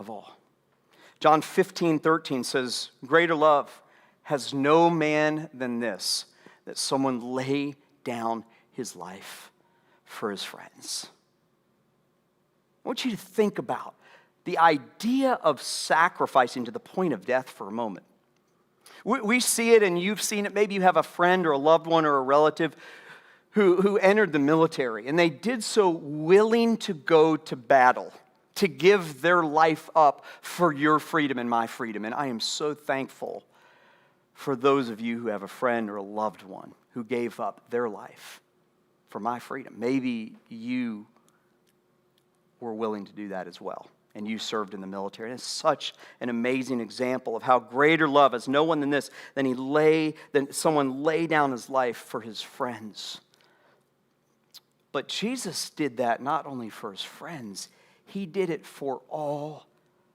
of all. John 15:13 says, greater love has no man than this, that someone lay down his life for his friends. I want you to think about the idea of sacrificing to the point of death for a moment. We see it, and you've seen it. Maybe you have a friend or a loved one or a relative who entered the military, and they did so willing to go to battle, to give their life up for your freedom and my freedom. And I am so thankful for those of you who have a friend or a loved one who gave up their life for my freedom. Maybe you were willing to do that as well, and you served in the military. And it's such an amazing example of how greater love has no one than this, than someone lay down his life for his friends. But Jesus did that not only for his friends, he did it for all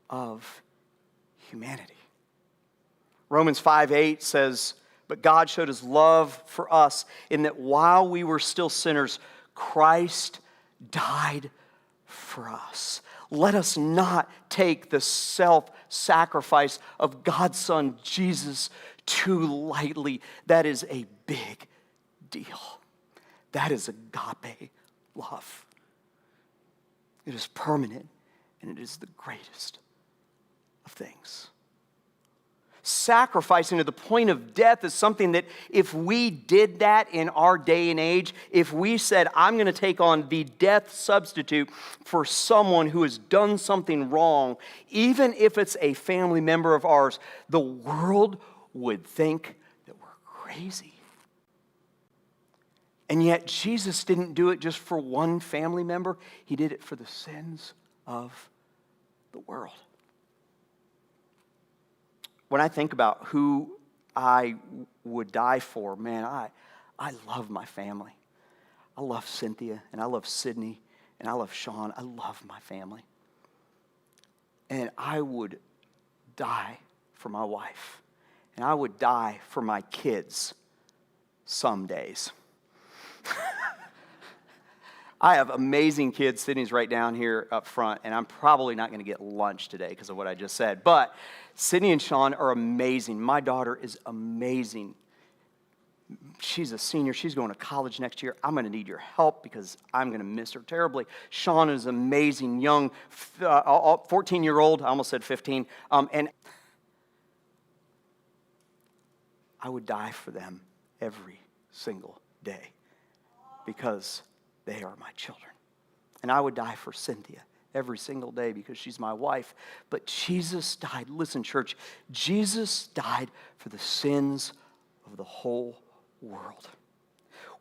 of humanity. Romans 5:8 says, but God showed his love for us in that while we were still sinners, Christ died for us. Let us not take the self-sacrifice of God's Son, Jesus, too lightly. That is a big deal. That is agape love. It is permanent, and it is the greatest of things. Sacrificing to the point of death is something that if we did that in our day and age, if we said, I'm going to take on the death substitute for someone who has done something wrong, even if it's a family member of ours, the world would think that we're crazy. And yet Jesus didn't do it just for one family member. He did it for the sins of the world. When I think about who I would die for, man, I love my family. I love Cynthia, and I love Sydney, and I love Sean. I love my family. And I would die for my wife. And I would die for my kids some days. I have amazing kids. Sydney's right down here up front, and I'm probably not going to get lunch today because of what I just said. But Sydney and Sean are amazing. My daughter is amazing. She's a senior. She's going to college next year. I'm going to need your help because I'm going to miss her terribly. Sean is amazing, young, 14-year-old. I almost said 15. And I would die for them every single day because they are my children. And I would die for Cynthia every single day because she's my wife. But Jesus died. Listen, church, Jesus died for the sins of the whole world.